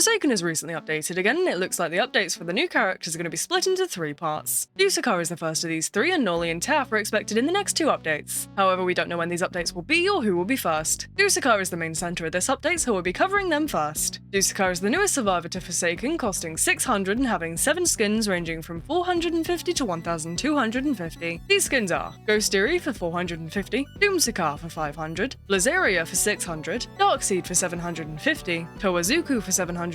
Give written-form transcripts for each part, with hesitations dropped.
Forsaken is recently updated again, and it looks like the updates for the new characters are going to be split into 3 parts. Dusekkar is the first of these 3, and Nolly and Taff are expected in the next 2 updates. However, we don't know when these updates will be or who will be first. Dusekkar is the main center of this update, so we'll be covering them first. Dusekkar is the newest survivor to Forsaken, costing 600 and having 7 skins ranging from 450 to 1250. These skins are Ghostiri for 450, Dusekkar for 500, Blazeria for 600, Darkseed for 750, Towazuku for 750,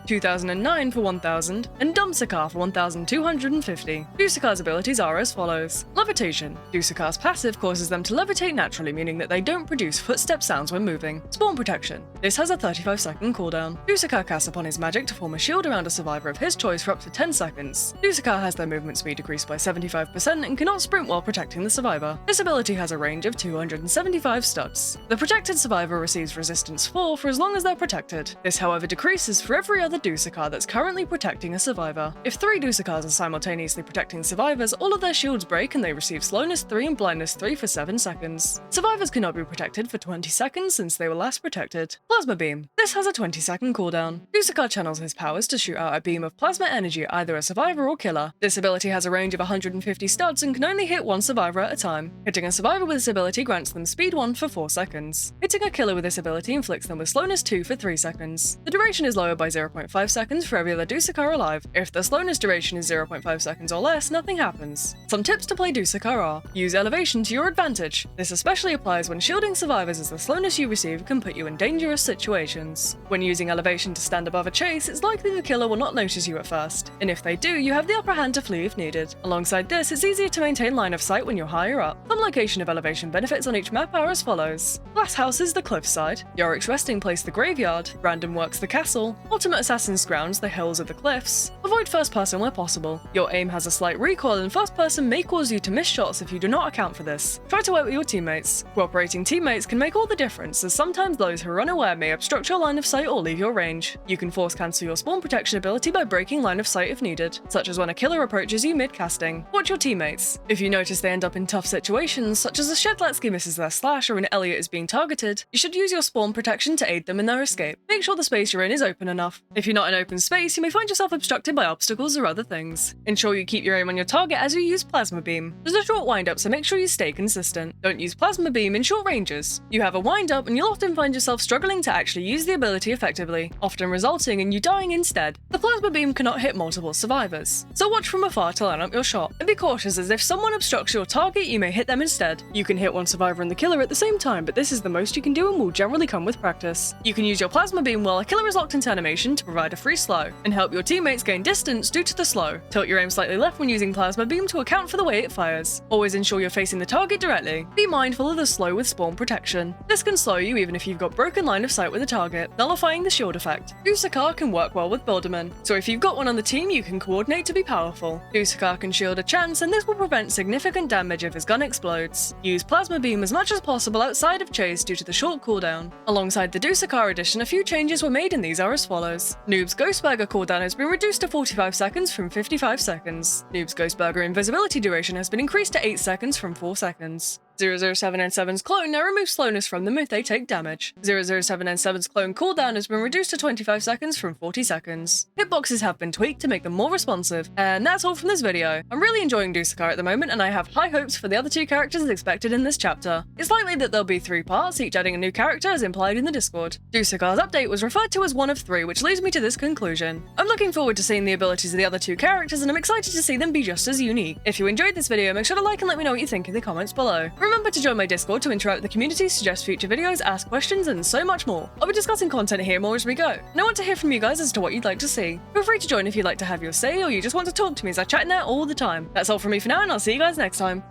2009 for 1000, and Dusekkar for 1250. Dusekkar's abilities are as follows. Levitation. Dusekkar's passive causes them to levitate naturally, meaning that they don't produce footstep sounds when moving. Spawn Protection. This has a 35-second cooldown. Dusekkar casts upon his magic to form a shield around a survivor of his choice for up to 10 seconds. Dusekkar has their movement speed decreased by 75% and cannot sprint while protecting the survivor. This ability has a range of 275 studs. The protected survivor receives resistance 4 for as long as they're protected. This, however, decreases for every other Dusekkar that's currently protecting a survivor. If 3 Dusekkars are simultaneously protecting survivors, all of their shields break and they receive slowness 3 and blindness 3 for 7 seconds. Survivors cannot be protected for 20 seconds since they were last protected. Plasma Beam. This has a 20-second cooldown. Dusekkar channels his powers to shoot out a beam of plasma energy at either a survivor or killer. This ability has a range of 150 studs and can only hit one survivor at a time. Hitting a survivor with this ability grants them speed 1 for 4 seconds. Hitting a killer with this ability inflicts them with slowness 2 for 3 seconds. The duration is lowered by 0.5 seconds for every other Dusekkar alive. If the slowness duration is 0.5 seconds or less, nothing happens. Some tips to play Dusekkar are: use elevation to your advantage. This especially applies when shielding survivors, as the slowness you receive can put you in dangerous situations. When using elevation to stand above a chase, it's likely the killer will not notice you at first, and if they do, you have the upper hand to flee if needed. Alongside this, it's easier to maintain line of sight when you're higher up. Some location of elevation benefits on each map are as follows. Glass House is the cliffside, Yorick's resting place the graveyard, Random Works the castle, Ultimate Assassin's grounds the hills of the cliffs. Avoid first person where possible. Your aim has a slight recoil and first person may cause you to miss shots if you do not account for this. Try to work with your teammates. Cooperating teammates can make all the difference, as sometimes those who are unaware may obstruct your line of sight or leave your range. You can force cancel your spawn protection ability by breaking line of sight if needed, such as when a killer approaches you mid-casting. Watch your teammates. If you notice they end up in tough situations, such as a Shedlatsky misses their slash or an Elliot is being targeted, you should use your spawn protection to aid them in their escape. Make sure the space you're in is open enough. If you're not in open space, you may find yourself obstructed by obstacles or other things. Ensure you keep your aim on your target as you use Plasma Beam. There's a short wind-up, so make sure you stay consistent. Don't use Plasma Beam in short ranges. You have a wind-up and you'll often find yourself struggling to actually use the ability effectively, often resulting in you dying instead. The Plasma Beam cannot hit multiple survivors, so watch from afar to line up your shot, and be cautious, as if someone obstructs your target, you may hit them instead. You can hit one survivor and the killer at the same time, but this is the most you can do and will generally come with practice. You can use your Plasma Beam while a killer is locked into animation to provide a free slow, and help your teammates gain distance due to the slow. Tilt your aim slightly left when using Plasma Beam to account for the way it fires. Always ensure you're facing the target directly. Be mindful of the slow with spawn protection. This can slow you even if you've got broken line of sight with a target, nullifying the shield effect. Dusekkar can work well with Builderman, so if you've got one on the team, you can coordinate to be powerful. Dusekkar can shield a chance, and this will prevent significant damage if his gun explodes. Use Plasma Beam as much as possible outside of chase due to the short cooldown. Alongside the Dusekkar edition, a few changes were made, and these are as follows. Noob's Ghostburger cooldown has been reduced to 45 seconds from 55 seconds. Noob's Ghostburger invisibility duration has been increased to 8 seconds from 4 seconds. 007N7's clone now removes slowness from them if they take damage. 007N7's clone cooldown has been reduced to 25 seconds from 40 seconds. Hitboxes have been tweaked to make them more responsive. And that's all from this video. I'm really enjoying Dusekkar at the moment, and I have high hopes for the other 2 characters as expected in this chapter. It's likely that there'll be 3 parts, each adding a new character as implied in the Discord. Dusekkar's update was referred to as one of 3, which leads me to this conclusion. I'm looking forward to seeing the abilities of the other 2 characters, and I'm excited to see them be just as unique. If you enjoyed this video, make sure to like and let me know what you think in the comments below. Remember to join my Discord to interact with the community, suggest future videos, ask questions, and so much more. I'll be discussing content here more as we go, and I want to hear from you guys as to what you'd like to see. Feel free to join if you'd like to have your say, or you just want to talk to me, as I chat in there all the time. That's all from me for now, and I'll see you guys next time.